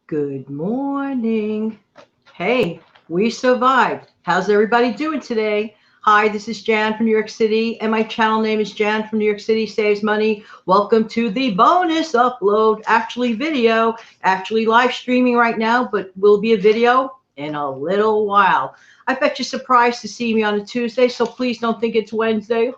Good morning. Hey, we survived. How's everybody doing today? Hi, this is Jan from New York City, and my channel name is Jan from New York City Saves Money. Welcome to the bonus upload, actually video, actually live streaming right now, but will be a video in a little while. I bet you're surprised to see me on a Tuesday, so please don't think it's Wednesday.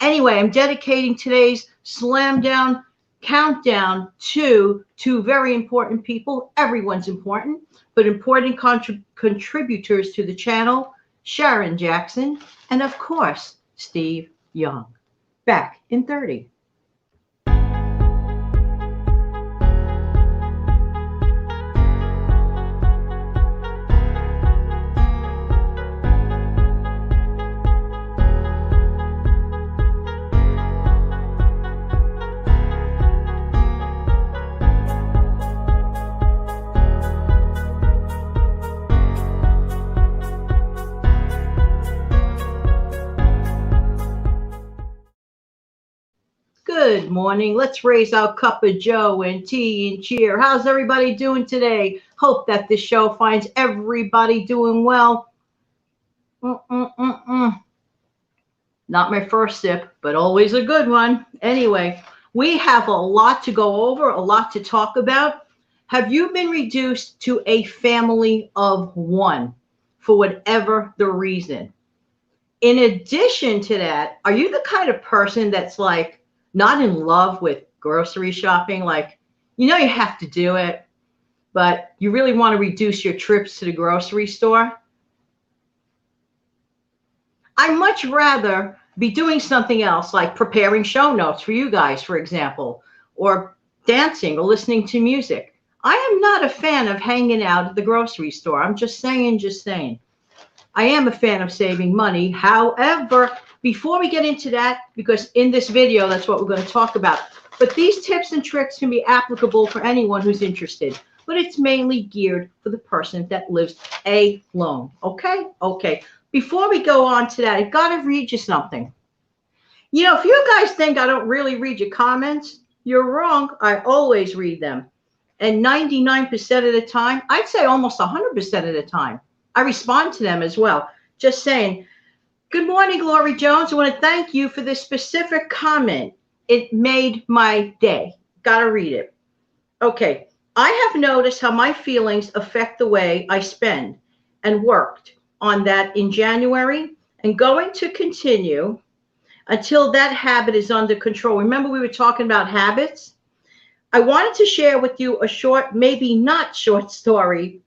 Anyway, I'm dedicating today's slam down countdown to two very important people. Everyone's important, but important contributors to the channel, Sharon Jackson, and of course, Steve Young. Back in 30. Good morning. Let's raise our cup of joe and tea and cheer. How's everybody doing today? Hope that this show finds everybody doing well. Not my first sip, but always a good one. Anyway, we have a lot to go over, a lot to talk about. Have you been reduced to a family of one for whatever the reason? In addition to that, are you the kind of person that's like, not in love with grocery shopping? Like, you know you have to do it, but you really want to reduce your trips to the grocery store? I'd much rather be doing something else, like preparing show notes for you guys, for example, or dancing or listening to music. I am not a fan of hanging out at the grocery store. I'm just saying. I am a fan of saving money. However, before we get into that, because in this video, that's what we're going to talk about. But these tips and tricks can be applicable for anyone who's interested, but it's mainly geared for the person that lives alone. Okay? Okay. Before we go on to that, I got to read you something. You know, if you guys think I don't really read your comments, you're wrong. I always read them. And 99% of the time, I'd say almost 100% of the time, I respond to them as well. Just saying. Good morning, Glory Jones. I want to thank you for this specific comment. It made my day. Gotta read it. Okay. I have noticed how my feelings affect the way I spend, and worked on that in January, and going to continue until that habit is under control. Remember, we were talking about habits? I wanted to share with you a short, maybe not short story.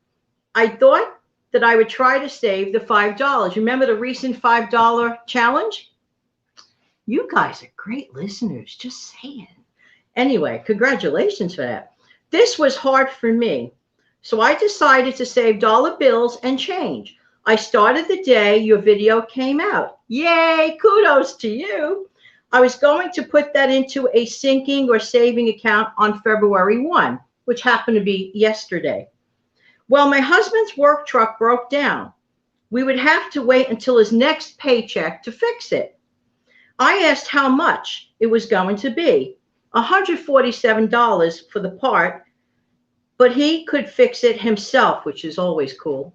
I thought that I would try to save the $5. Remember the recent $5 challenge? You guys are great listeners, just saying. Anyway, congratulations for that. This was hard for me, so I decided to save dollar bills and change. I started the day your video came out. Yay, kudos to you. I was going to put that into a sinking or saving account on February 1, which happened to be yesterday. Well, my husband's work truck broke down. We would have to wait until his next paycheck to fix it. I asked how much it was going to be. $147 for the part, but he could fix it himself, which is always cool.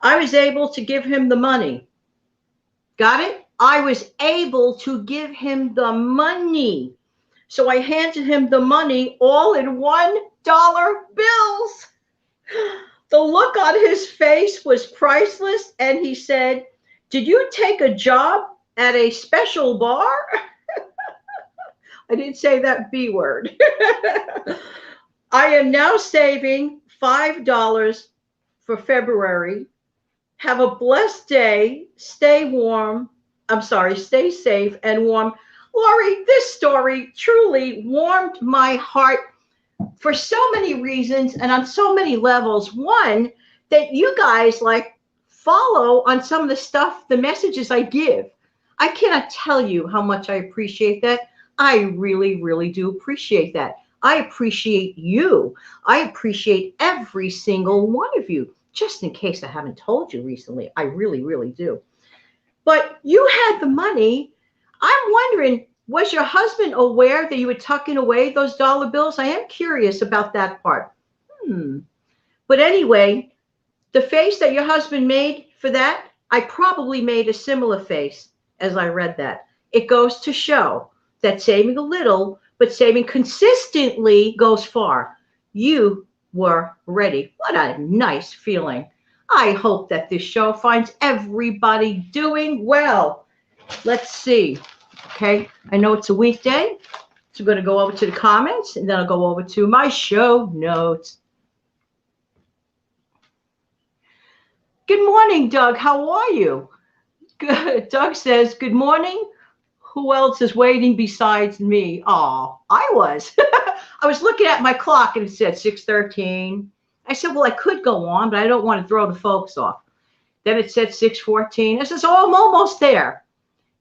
I was able to give him the money. Got it? I was able to give him the money. So I handed him the money all in $1 bills. The look on his face was priceless, and he said, "Did you take a job at a special bar?" I didn't say that B word. I am now saving $5 for February. Have a blessed day. Stay safe and warm. Lori, this story truly warmed my heart for so many reasons and on so many levels. One, that you guys like follow on some of the stuff, the messages I give. I cannot tell you how much I appreciate that. I really, really do appreciate that. I appreciate you. I appreciate every single one of you. Just in case I haven't told you recently, I really, really do. But you had the money. I'm wondering, was your husband aware that you were tucking away those dollar bills? I am curious about that part. But anyway, the face that your husband made for that, I probably made a similar face as I read that. It goes to show that saving a little, but saving consistently goes far. You were ready. What a nice feeling. I hope that this show finds everybody doing well. Let's see. Okay, I know it's a weekday, so I'm going to go over to the comments, and then I'll go over to my show notes. Good morning, Doug. How are you? Good. Doug says, good morning. Who else is waiting besides me? Oh, I was. I was looking at my clock and it said 6:13. I said, well, I could go on, but I don't want to throw the folks off. Then it said 6:14. I says, oh, I'm almost there.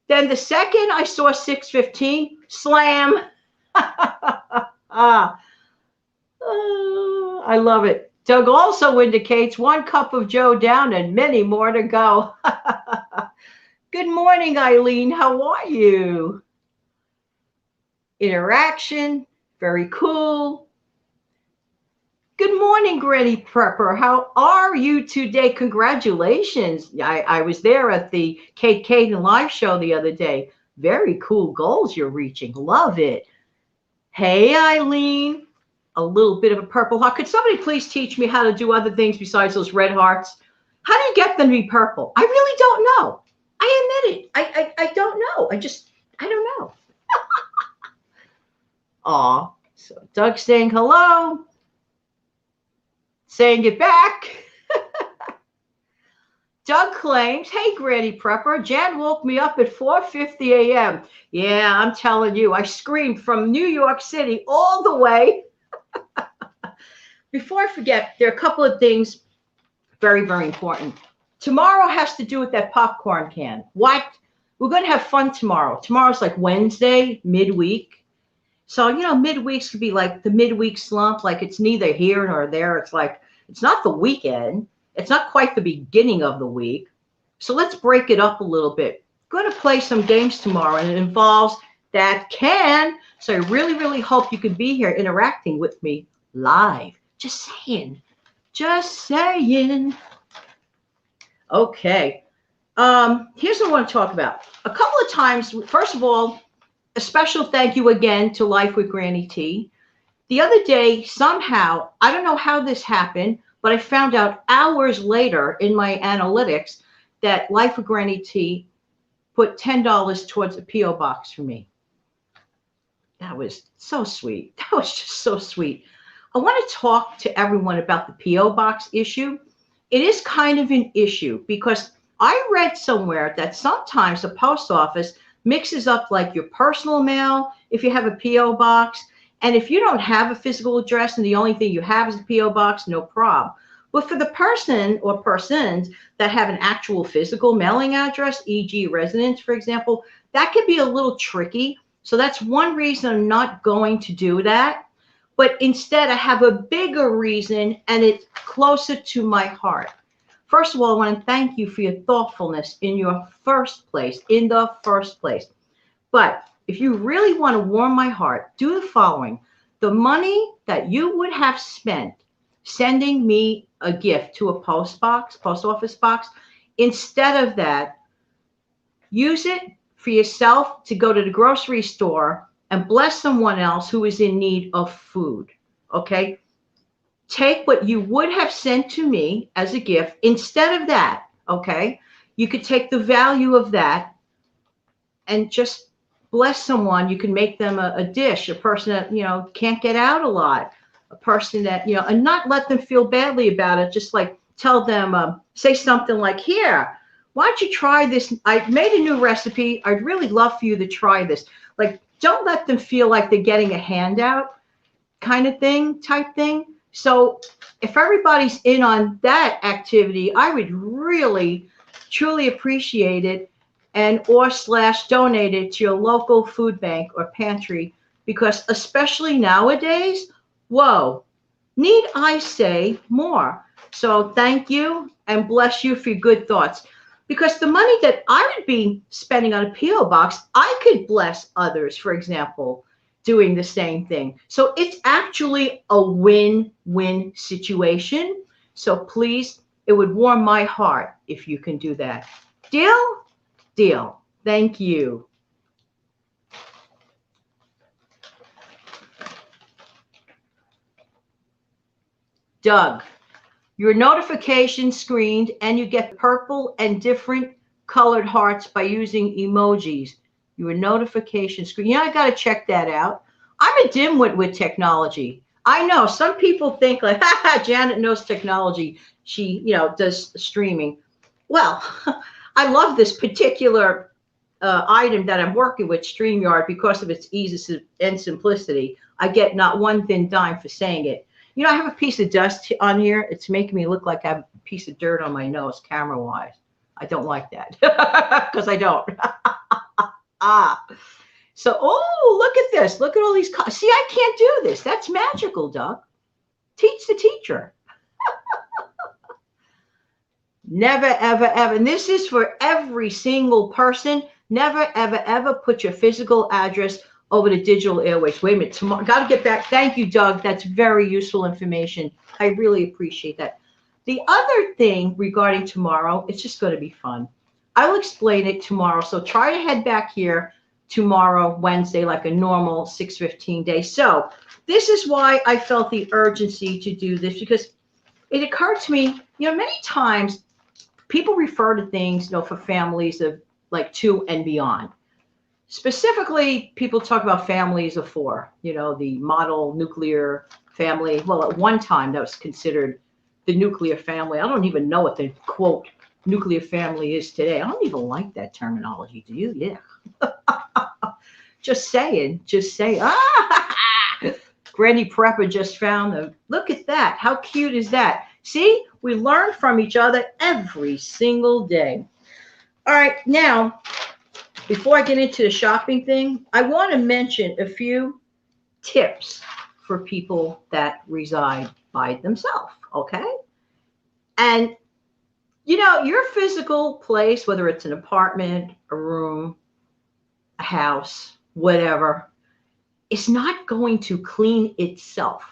Then the second I saw 6:15, slam. I love it. Doug also indicates 1 cup of Joe down and many more to go. Good morning, Eileen. How are you? Interaction, very cool. Good morning, Granny Prepper. How are you today? Congratulations. I was there at the Kate Caden live show the other day. Very cool goals you're reaching. Love it. Hey, Eileen. A little bit of a purple heart. Could somebody please teach me how to do other things besides those red hearts? How do you get them to be purple? I really don't know. I admit it. I don't know. I don't know. Aw. So Doug saying hello. Saying it back. Doug claims, hey, Granny Prepper, Jan woke me up at 4:50 a.m. Yeah, I'm telling you, I screamed from New York City all the way. Before I forget, there are a couple of things very, very important. Tomorrow has to do with that popcorn can. What? We're going to have fun tomorrow. Tomorrow's like Wednesday, midweek. So, midweeks could be like the midweek slump, like it's neither here nor there. It's like, it's not the weekend. It's not quite the beginning of the week. So let's break it up a little bit. I'm going to play some games tomorrow, and it involves that can. So I really, really hope you can be here interacting with me live. Just saying. Just saying. Okay. Here's what I want to talk about. A couple of times, first of all, a special thank you again to Life with Granny T. The other day, somehow, I don't know how this happened, but I found out hours later in my analytics that Life with Granny T put $10 towards a P.O. box for me. That was so sweet. That was just so sweet. I want to talk to everyone about the P.O. box issue. It is kind of an issue because I read somewhere that sometimes the post office mixes up like your personal mail if you have a P.O. box. And if you don't have a physical address and the only thing you have is a P.O. box, no problem. But for the person or persons that have an actual physical mailing address, e.g. residence, for example, that could be a little tricky. So that's one reason I'm not going to do that. But instead, I have a bigger reason, and it's closer to my heart. First of all, I want to thank you for your thoughtfulness in the first place. But if you really want to warm my heart, do the following. The money that you would have spent sending me a gift to a post office box, instead of that, use it for yourself to go to the grocery store and bless someone else who is in need of food, okay? Take what you would have sent to me as a gift. Instead of that, okay, you could take the value of that and just bless someone. You can make them a dish, a person that, can't get out a lot, a person that, and not let them feel badly about it. Just like tell them, say something like, here, why don't you try this? I made a new recipe. I'd really love for you to try this. Like, don't let them feel like they're getting a handout kind of type thing. So if everybody's in on that activity, I would really, truly appreciate it / donate it to your local food bank or pantry, because especially nowadays, whoa, need I say more? So thank you and bless you for your good thoughts. Because the money that I would be spending on a P.O. box, I could bless others, for example, doing the same thing. So it's actually a win-win situation. So please, it would warm my heart if you can do that. Deal? Deal. Thank you. Doug, your notification screened and you get purple and different colored hearts by using emojis. Your notification screen. Yeah, I got to check that out. I'm a dimwit with technology. I know some people think like, ha, Janet knows technology. She, does streaming. Well, I love this particular item that I'm working with, StreamYard, because of its ease and simplicity. I get not one thin dime for saying it. I have a piece of dust on here. It's making me look like I have a piece of dirt on my nose, camera-wise. I don't like that because I don't. So, look at this. Look at all these. See, I can't do this. That's magical, Doug. Teach the teacher. Never, ever, ever. And this is for every single person. Never, ever, ever put your physical address over the digital airways. Wait a minute. Tomorrow, got to get back. Thank you, Doug. That's very useful information. I really appreciate that. The other thing regarding tomorrow, it's just going to be fun. I will explain it tomorrow. So try to head back here tomorrow, Wednesday, like a normal 6:15 day. So this is why I felt the urgency to do this, because it occurred to me, many times people refer to things, for families of like 2 and beyond. Specifically, people talk about families of 4, the model nuclear family. Well, at one time that was considered the nuclear family. I don't even know what the quote nuclear family is today. I don't even like that terminology. Do you? Yeah. Just saying. Granny Prepper just found them. Look at that. How cute is that? See, we learn from each other every single day. All right, now, before I get into the shopping thing, I want to mention a few tips for people that reside by themselves, okay? And, your physical place, whether it's an apartment, a room, a house, whatever, is not going to clean itself.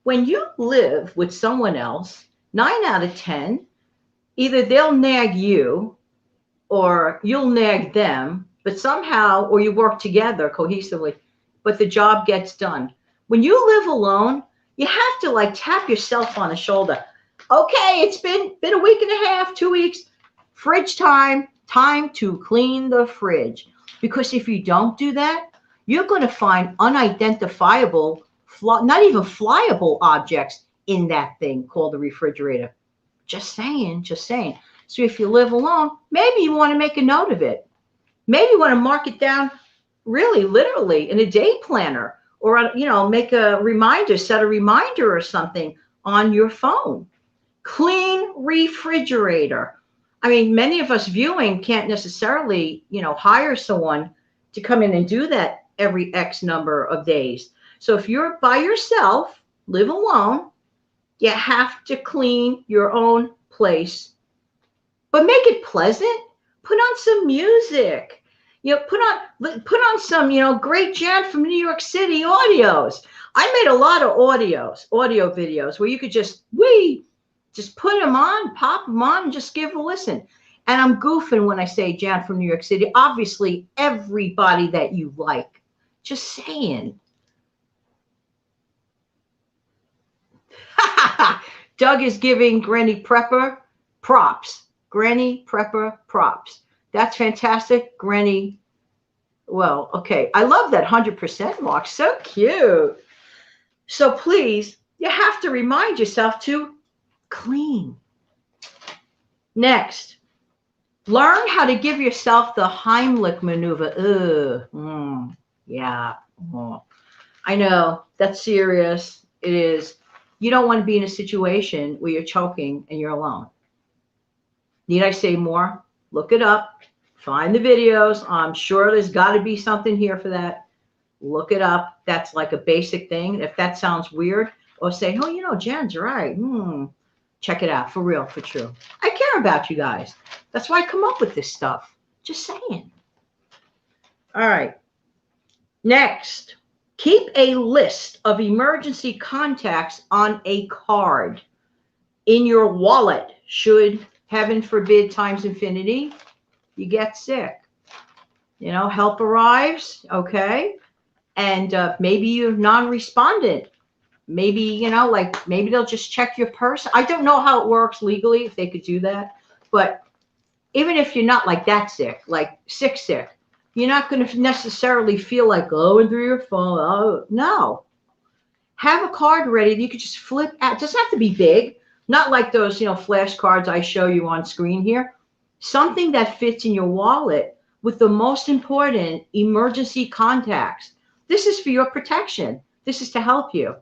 When you live with someone else, 9 out of 10, either they'll nag you or you'll nag them, but somehow, or you work together cohesively, but the job gets done. When you live alone, you have to like tap yourself on the shoulder. Okay, it's been a week and a half, 2 weeks, fridge time to clean the fridge. Because if you don't do that, you're going to find unidentifiable, not even flyable objects in that thing called the refrigerator. Just saying. So if you live alone, maybe you want to make a note of it. Maybe you want to mark it down really literally in a day planner, or, make a reminder, set a reminder or something on your phone. Clean refrigerator. I mean, many of us viewing can't necessarily, hire someone to come in and do that every X number of days. So if you're by yourself, live alone, you have to clean your own place, but make it pleasant. Put on some music. Put on some, great Jan from New York City audios. I made a lot of audio videos where you could just put them on, pop them on, and just give a listen. And I'm goofing when I say Jan from New York City. Obviously, everybody that you like. Just saying. Doug is giving Granny Prepper props. Granny Prepper props. That's fantastic. Granny, well, okay. I love that 100% mark. So cute. So please, you have to remind yourself to clean. Next, learn how to give yourself the Heimlich maneuver. Yeah. I know, that's serious. It is. You don't want to be in a situation where you're choking and you're alone. Need I say more? Look it up. Find the videos. I'm sure there's got to be something here for that. Look it up. That's like a basic thing. If that sounds weird, or say, oh, Jan's right. Check it out. For real, for true. I care about you guys. That's why I come up with this stuff. Just saying. All right. Next, Keep a list of emergency contacts on a card in your wallet. Should, heaven forbid, times infinity, you get sick. You know, help arrives, okay? And maybe you're non-respondent. Maybe, you know, like maybe they'll just check your purse. I don't know how it works legally, if they could do that. But even if you're not like that sick, like sick, you're not going to necessarily feel like going through your phone. Oh, no. Have a card ready that you could just flip out. It doesn't have to be big, not like those, you know, flash cards I show you on screen here. Something that fits in your wallet with the most important emergency contacts. This is for your protection. This is to help you.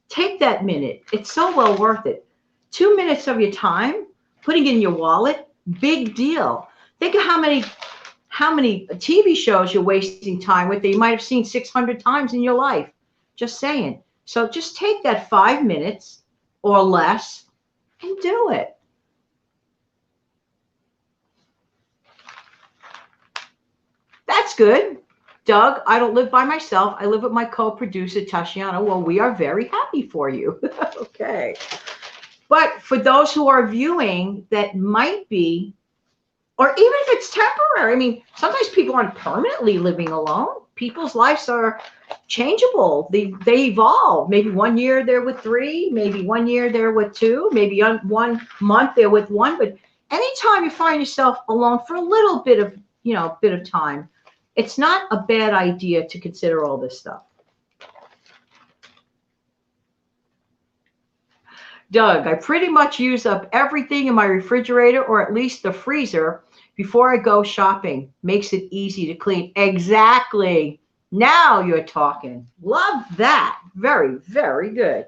Take that minute. It's so well worth it. 2 minutes of your time, putting it in your wallet, big deal. Think of how many TV shows you're wasting time with that you might have seen 600 times in your life. Just saying. So just take that 5 minutes or less and do it. That's good. Doug, I don't live by myself. I live with my co-producer, Tashiana. Well, we are very happy for you. Okay. But for those who are viewing that might be, or even if it's temporary, I mean, sometimes people aren't permanently living alone. People's lives are changeable. They evolve. Maybe 1 year they're with 3, maybe 1 year they're with 2, maybe 1 month they're with 1. But anytime you find yourself alone for a little bit of, you know, bit of time, it's not a bad idea to consider all this stuff. Doug, I pretty much use up everything in my refrigerator or at least the freezer before I go shopping. Makes it easy to clean. Exactly. Now you're talking. Love that. Very, very good.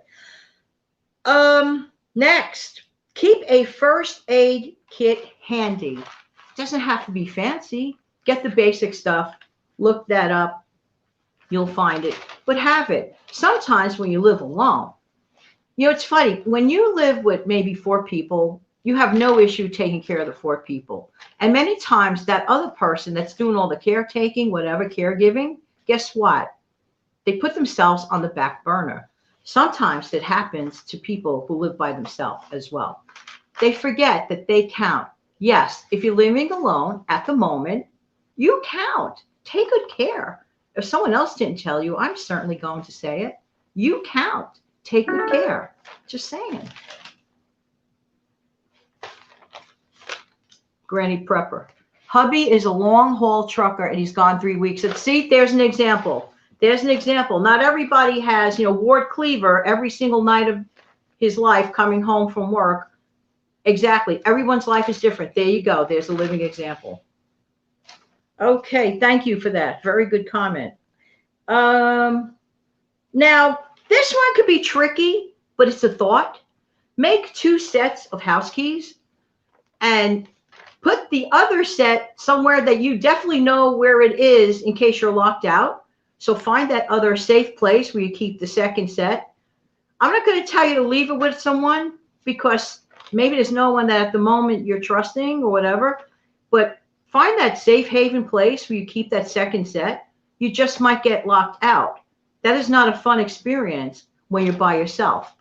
Next, keep a first aid kit handy. Doesn't have to be fancy. Get the basic stuff. Look that up. You'll find it. But have it. Sometimes when you live alone, you know, it's funny. When you live with maybe 4 people, you have no issue taking care of the 4 people. And many times that other person that's doing all the caretaking, whatever, caregiving, guess what? They put themselves on the back burner. Sometimes it happens to people who live by themselves as well. They forget that they count. Yes, if you're living alone at the moment, you count. Take good care. If someone else didn't tell you, I'm certainly going to say it. You count. Take good care. Just saying. Granny Prepper. Hubby is a long haul trucker and he's gone 3 weeks. And see, there's an example. There's an example. Not everybody has, you know, Ward Cleaver every single night of his life coming home from work. Exactly. Everyone's life is different. There you go. There's a living example. Okay. Thank you for that. Very good comment. Now, this one could be tricky, but it's a thought. Make 2 sets of house keys and put the other set somewhere that you definitely know where it is in case you're locked out. So find that other safe place where you keep the second set. I'm not going to tell you to leave it with someone because maybe there's no one that at the moment you're trusting or whatever, but find that safe haven place where you keep that second set. You just might get locked out. That is not a fun experience when you're by yourself.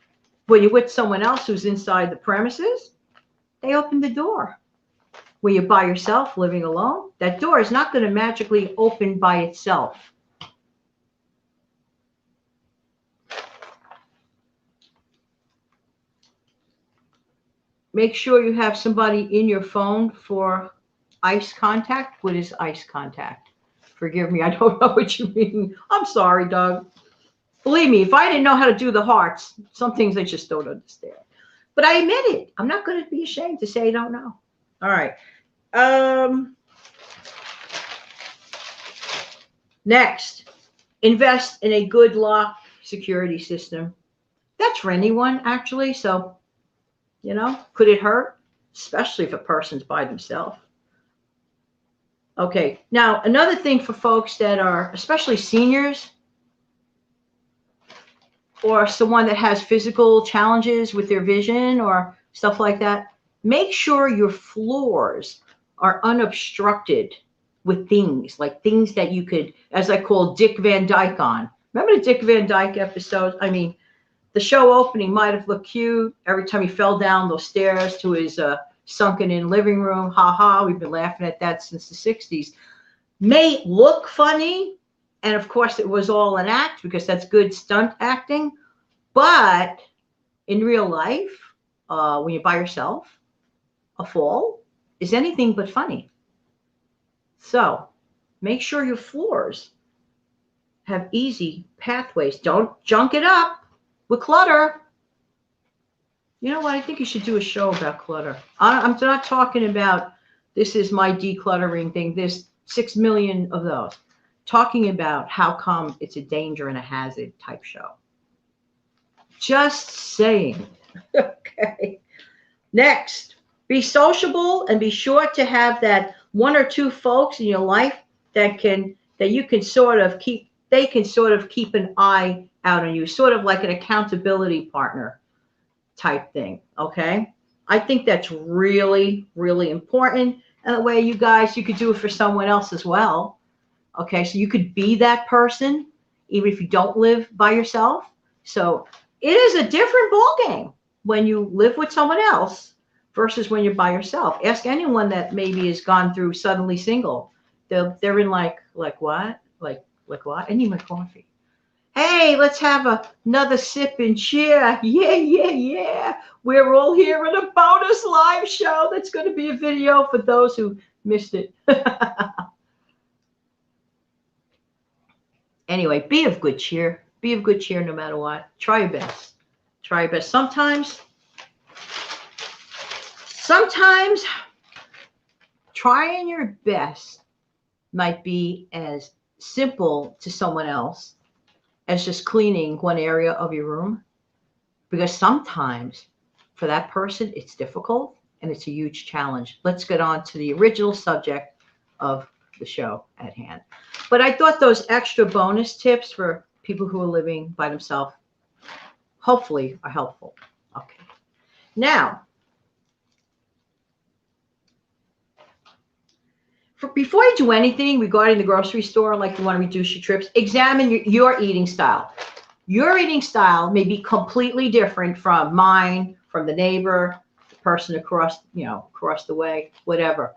When you're with someone else who's inside the premises, they open the door. When you're by yourself, living alone, that door is not going to magically open by itself. Make sure you have somebody in your phone for ice contact. What is ice contact? Forgive me, I don't know what you mean. I'm sorry, Doug. Believe me, if I didn't know how to do the hearts, some things I just don't understand. But I admit it. I'm not going to be ashamed to say I don't know. All right. Next, invest in a good lock security system. That's for anyone, actually. So, you know, could it hurt? Especially if a person's by themselves. Okay. Now, another thing for folks that are, especially seniors, or someone that has physical challenges with their vision or stuff like that, make sure your floors are unobstructed with things, like things that you could, as I call Dick Van Dyke on. Remember the Dick Van Dyke episode? I mean, the show opening might have looked cute. Every time he fell down those stairs to his sunken in living room. Ha ha. We've been laughing at that since the 60s. May look funny. And of course, it was all an act because that's good stunt acting. But in real life, when you're by yourself, a fall is anything but funny. So make sure your floors have easy pathways. Don't junk it up with clutter. You know what? I think you should do a show about clutter. I'm not talking about this is my decluttering thing. There's 6 million of those. Talking about how come it's a danger and a hazard type show. Just saying. Okay. Next, be sociable and be sure to have that one or two folks in your life that you can sort of keep. They can sort of keep an eye out on you, sort of like an accountability partner type thing. Okay. I think that's really, really important. And the way you could do it for someone else as well. Okay. So you could be that person, even if you don't live by yourself. So it is a different ballgame when you live with someone else versus when you're by yourself. Ask anyone that maybe has gone through suddenly single. They're in like what? Like what? I need my coffee. Hey, let's have another sip and cheer. Yeah, yeah, yeah. We're all here in a bonus live show. That's going to be a video for those who missed it. Anyway, be of good cheer. Be of good cheer no matter what. Try your best. Try your best. Sometimes trying your best might be as simple to someone else as just cleaning one area of your room, because sometimes for that person it's difficult and it's a huge challenge. Let's get on to the original subject of the show at hand. But I thought those extra bonus tips for people who are living by themselves hopefully are helpful. Okay. Now, before you do anything regarding the grocery store, like you want to reduce your trips, examine your eating style. Your eating style may be completely different from mine, from the neighbor, the person across the way, whatever.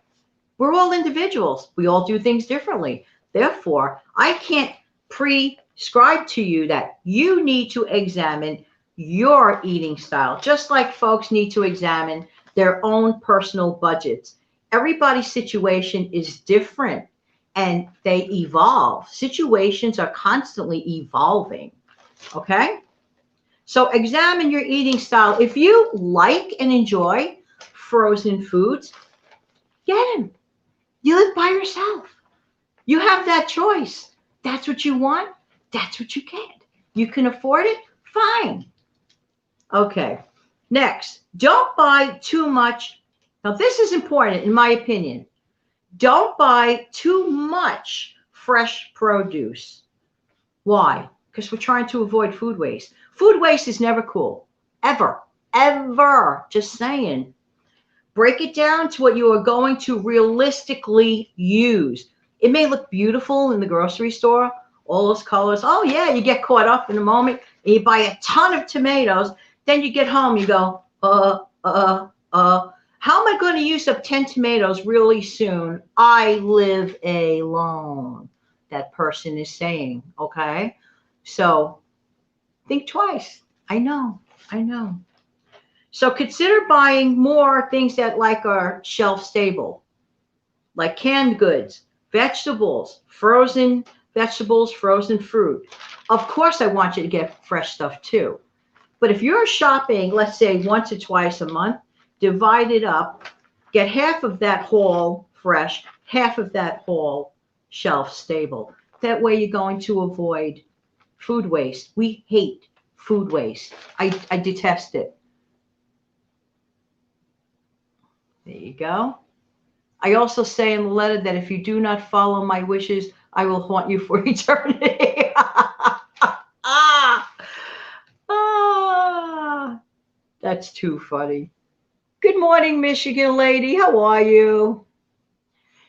We're all individuals. We all do things differently. Therefore, I can't prescribe to you that you need to examine your eating style, just like folks need to examine their own personal budgets. Everybody's situation is different and they evolve. Situations are constantly evolving. Okay? So examine your eating style. If you like and enjoy frozen foods, get them. You live by yourself. You have that choice. That's what you want. That's what you get. You can afford it. Fine. Okay. Next, don't buy too much. Now, this is important in my opinion. Don't buy too much fresh produce. Why? Because we're trying to avoid food waste. Food waste is never cool. Ever. Ever. Just saying. Break it down to what you are going to realistically use. It may look beautiful in the grocery store, all those colors. Oh, yeah, you get caught up in the moment and you buy a ton of tomatoes. Then you get home, you go, how am I going to use up 10 tomatoes really soon? I live alone. That person is saying, okay? So think twice. I know. So consider buying more things that are shelf stable, like canned goods, vegetables, frozen fruit. Of course, I want you to get fresh stuff too. But if you're shopping, let's say once or twice a month, divide it up, get half of that haul fresh, half of that haul shelf stable. That way you're going to avoid food waste. We hate food waste. I detest it. There you go. I also say in the letter that if you do not follow my wishes, I will haunt you for eternity. That's too funny. Good morning, Michigan lady. How are you?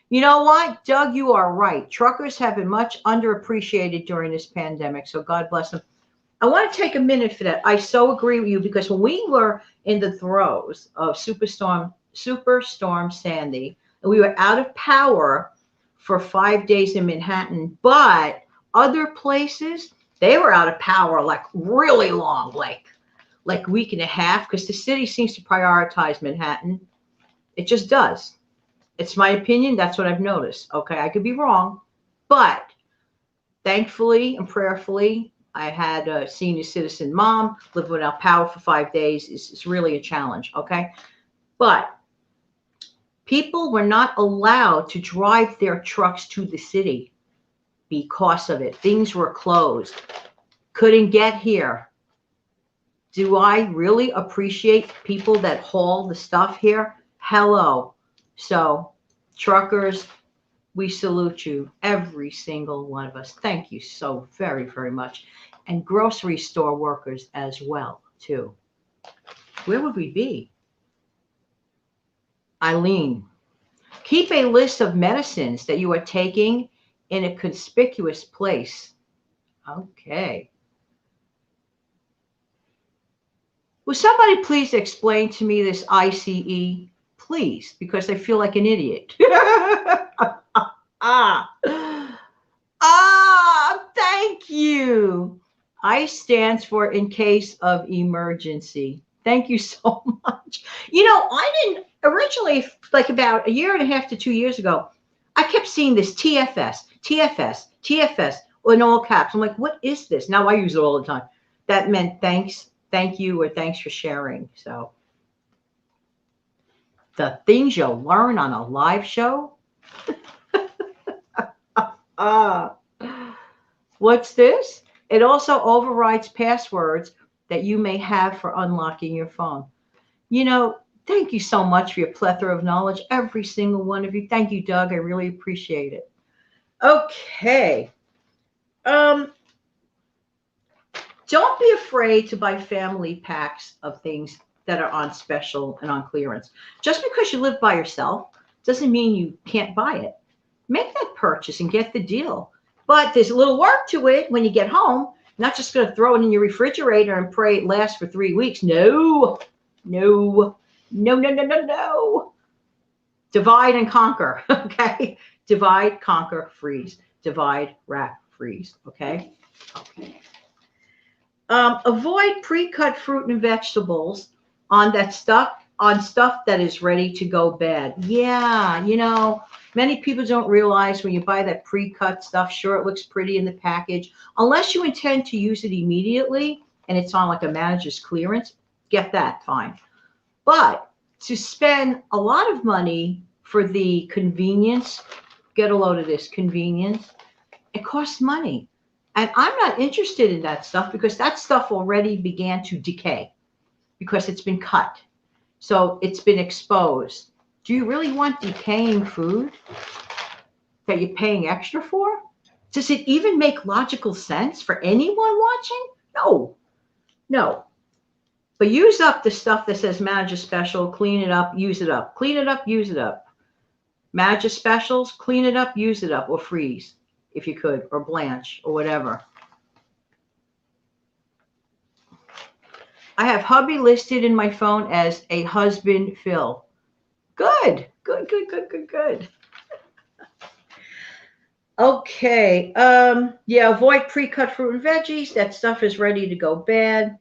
You know what, Doug, you are right. Truckers have been much underappreciated during this pandemic, so God bless them. I want to take a minute for that. I so agree with you because when we were in the throes of Superstorm Sandy, and we were out of power for 5 days in Manhattan, but other places they were out of power like really long, like a week and a half, because the city seems to prioritize Manhattan. It just does. It's my opinion. That's what I've noticed. Okay, I could be wrong, but thankfully and prayerfully, I had a senior citizen mom live without power for 5 days. It's really a challenge. Okay, but people were not allowed to drive their trucks to the city because of it. Things were closed. Couldn't get here. Do I really appreciate people that haul the stuff here? Hello. So, truckers, we salute you, every single one of us. Thank you so very, very much. And grocery store workers as well, too. Where would we be? Eileen, keep a list of medicines that you are taking in a conspicuous place. Okay. Will somebody please explain to me this ICE? Please, because I feel like an idiot. Thank you. ICE stands for in case of emergency. Thank you so much. I didn't originally, like about a year and a half to 2 years ago, I kept seeing this TFS, TFS, TFS in all caps. I'm like, what is this? Now I use it all the time. That meant thanks, thank you, or thanks for sharing. So the things you'll learn on a live show. What's this? It also overrides passwords that you may have for unlocking your phone. Thank you so much for your plethora of knowledge, every single one of you. Thank you, Doug. I really appreciate it. Okay. Don't be afraid to buy family packs of things that are on special and on clearance. Just because you live by yourself doesn't mean you can't buy it. Make that purchase and get the deal. But there's a little work to it when you get home. Not just going to throw it in your refrigerator and pray it lasts for 3 weeks. No. Divide and conquer, okay? Divide, conquer, freeze. Divide, wrap, freeze, okay? Okay. Avoid pre-cut fruit and vegetables on stuff that is ready to go bad. Yeah, many people don't realize when you buy that pre-cut stuff, sure, it looks pretty in the package. Unless you intend to use it immediately and it's on like a manager's clearance, get that, fine. But to spend a lot of money for the convenience, get a load of this convenience, it costs money. And I'm not interested in that stuff because that stuff already began to decay because it's been cut. So it's been exposed. Do you really want decaying food that you're paying extra for? Does it even make logical sense for anyone watching? No. But use up the stuff that says manager special, clean it up, use it up. Clean it up, use it up. Manager specials, clean it up, use it up, or freeze if you could, or blanch, or whatever. I have hubby listed in my phone as a husband Phil. Good. Okay. Avoid pre-cut fruit and veggies. That stuff is ready to go bad.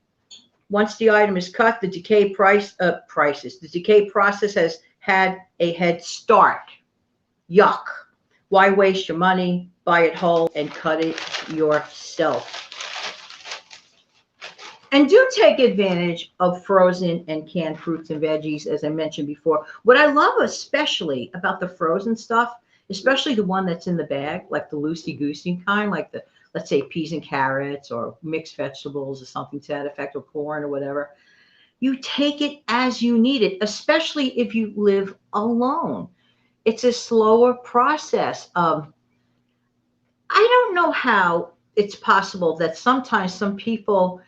Once the item is cut, the decay the decay process has had a head start. Yuck. Why waste your money? Buy it whole and cut it yourself. And do take advantage of frozen and canned fruits and veggies, as I mentioned before. What I love especially about the frozen stuff, especially the one that's in the bag, like the loosey-goosey kind, like the, let's say, peas and carrots or mixed vegetables or something to that effect, or corn or whatever. You take it as you need it, especially if you live alone. It's a slower process. I don't know how it's possible that sometimes some people,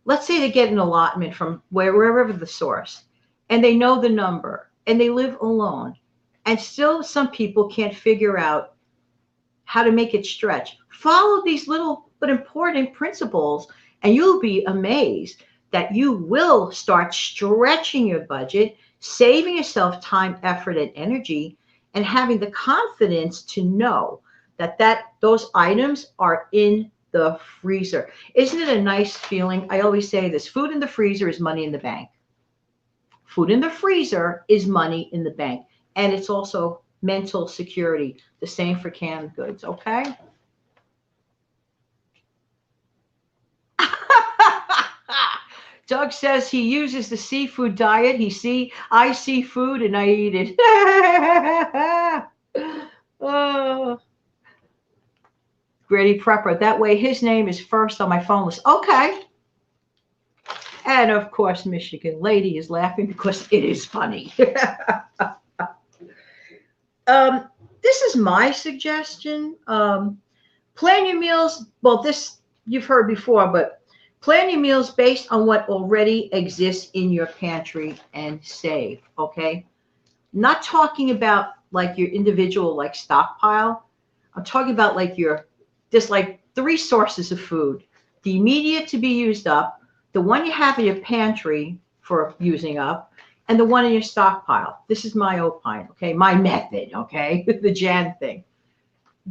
let's say they get an allotment from wherever the source, and they know the number, and they live alone, And still some people can't figure out how to make it stretch. Follow these little but important principles, and you'll be amazed that you will start stretching your budget, saving yourself time, effort, and energy, and having the confidence to know that those items are in the freezer. Isn't it a nice feeling? I always say this: food in the freezer is money in the bank. Food in the freezer is money in the bank. And it's also mental security. The same for canned goods, okay? Doug says he uses the seafood diet. I see food and I eat it. Oh, Grady Prepper. That way his name is first on my phone list. Okay. And of course, Michigan Lady is laughing because it is funny. This is my suggestion. Plan your meals. Well, this you've heard before, but plan your meals based on what already exists in your pantry and save. Okay. Not talking about like your individual like stockpile. I'm talking about like there's like 3 sources of food: the immediate to be used up, the one you have in your pantry for using up, and the one in your stockpile. This is my opine, okay? My method, okay? The Jan thing.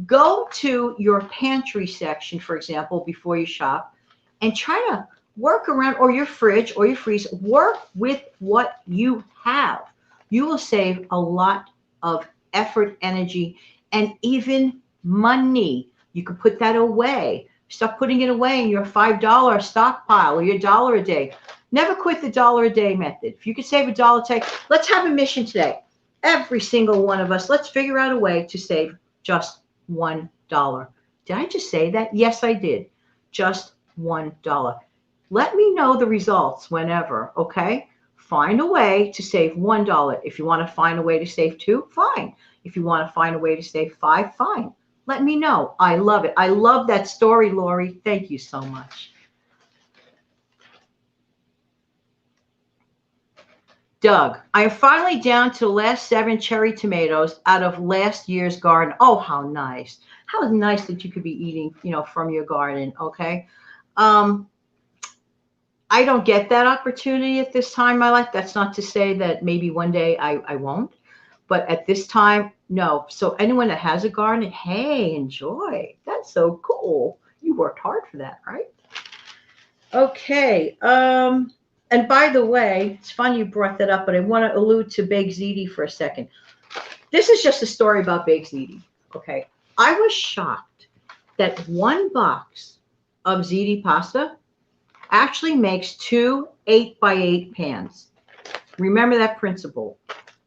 Go to your pantry section, for example, before you shop, and try to work around, or your fridge or your freezer, work with what you have. You will save a lot of effort, energy, and even money. You can put that away. Start putting it away in your $5 stockpile or your dollar a day. Never quit the dollar a day method. If you could save $1 a day, let's have a mission today. Every single one of us, let's figure out a way to save just $1. Did I just say that? Yes, I did. Just $1. Let me know the results whenever, okay? Find a way to save $1. If you want to find a way to save 2, fine. If you want to find a way to save 5, fine. Let me know. I love it. I love that story, Lori. Thank you so much. Doug, I am finally down to the last 7 cherry tomatoes out of last year's garden. Oh, how nice. How nice that you could be eating, from your garden, okay? I don't get that opportunity at this time in my life. That's not to say that maybe one day I won't. But at this time, no. So anyone that has a garden, hey, enjoy. That's so cool. You worked hard for that, right? Okay. And by the way, it's funny you brought that up, but I want to allude to baked ziti for a second. This is just a story about baked ziti. Okay. I was shocked that 1 box of ziti pasta actually makes 2 8x8 pans. Remember that principle.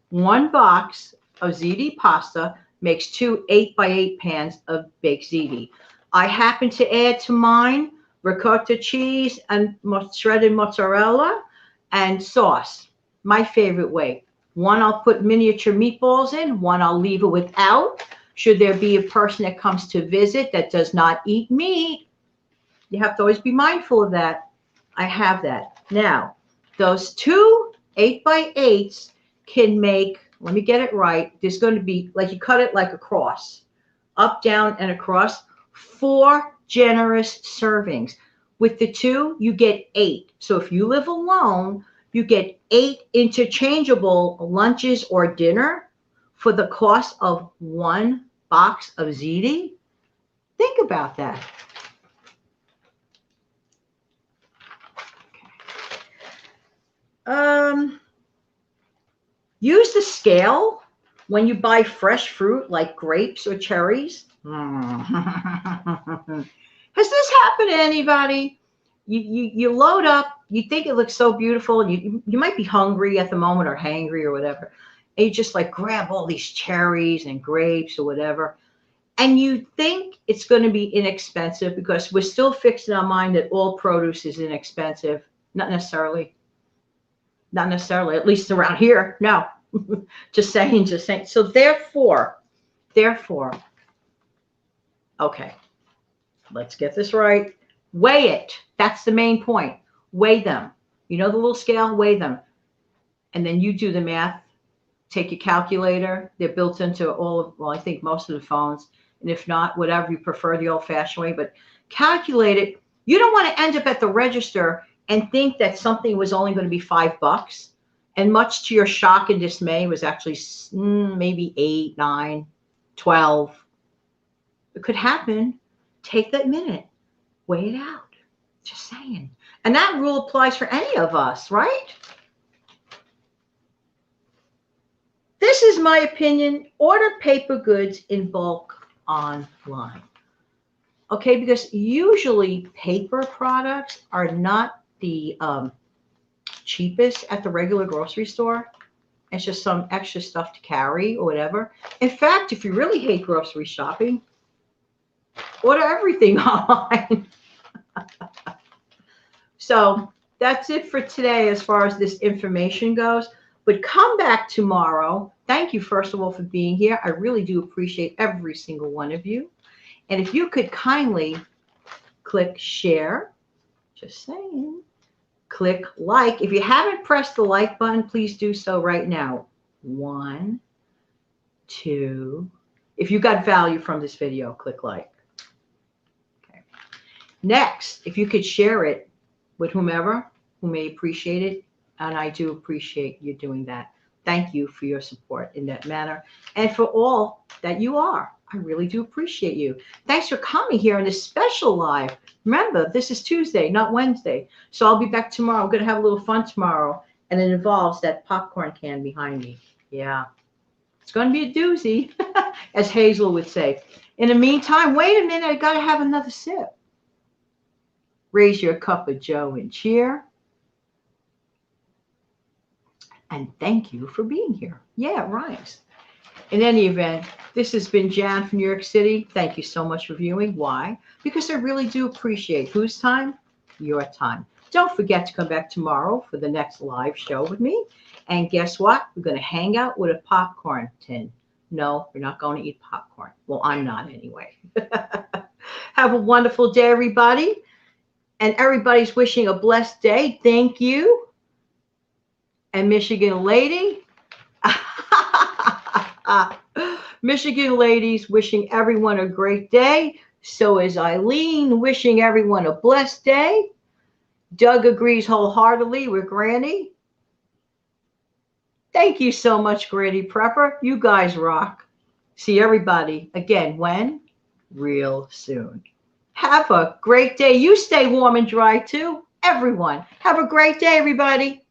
1 box of ziti pasta makes 2 8x8 pans of baked ziti. I happen to add to mine ricotta cheese and shredded mozzarella and sauce. My favorite way. 1 I'll put miniature meatballs in, 1 I'll leave it without. Should there be a person that comes to visit that does not eat meat, you have to always be mindful of that. I have that. Now, those 2 8x8s can make, let me get it right, there's going to be, like you cut it like a cross, up, down, and across, 4 generous servings. With the 2, you get 8. So if you live alone, you get 8 interchangeable lunches or dinner for the cost of 1 box of ziti. Think about that. Use the scale when you buy fresh fruit like grapes or cherries. Has this happened to anybody? You load up, you think it looks so beautiful, and you might be hungry at the moment or hangry or whatever, and you just like grab all these cherries and grapes or whatever, and you think it's going to be inexpensive because we're still fixed in our mind that all produce is inexpensive. Not necessarily. Not necessarily, at least around here. No, just saying. So therefore, okay, let's get this right. Weigh it. That's the main point. Weigh them. You know the little scale? Weigh them. And then you do the math. take your calculator. They're built into all of, well, I think most of the phones. And if not, whatever you prefer, the old-fashioned way. But calculate it. You don't want to end up at the register and think that something was only going to be $5. And much to your shock and dismay, was actually maybe 8, 9, 12. It could happen. Take that minute. Weigh it out. Just saying. And that rule applies for any of us, right? This is my opinion. Order paper goods in bulk online. Okay, because usually paper products are not the cheapest at the regular grocery store. It's just some extra stuff to carry or whatever. In fact, if you really hate grocery shopping, order everything online. So that's it for today as far as this information goes. But come back tomorrow. Thank you, first of all, for being here. I really do appreciate every single one of you. And if you could kindly click share, just saying, click like. If you haven't pressed the like button, please do so right now. 1, 2. If you got value from this video, click like. Okay. Next, if you could share it with whomever who may appreciate it, and I do appreciate you doing that. Thank you for your support in that manner and for all that you are. I really do appreciate you. Thanks for coming here in this special live. Remember, this is Tuesday, not Wednesday. So I'll be back tomorrow. I'm going to have a little fun tomorrow, and it involves that popcorn can behind me. Yeah, it's going to be a doozy, as Hazel would say. In the meantime, wait a minute. I got to have another sip. Raise your cup of joe and cheer. And thank you for being here. Yeah, it rhymes. In any event, this has been Jan from New York City. Thank you so much for viewing. Why? Because I really do appreciate whose time? Your time. Don't forget to come back tomorrow for the next live show with me. And guess what? We're going to hang out with a popcorn tin. No, we're not going to eat popcorn. Well, I'm not anyway. Have a wonderful day, everybody. And everybody's wishing a blessed day. Thank you. And Michigan lady. Michigan ladies wishing everyone a great day. So is Eileen wishing everyone a blessed day. Doug agrees wholeheartedly with Granny. Thank you so much, Granny Prepper. You guys rock. See everybody again when? Real soon. Have a great day. You stay warm and dry too. Everyone. Have a great day, everybody.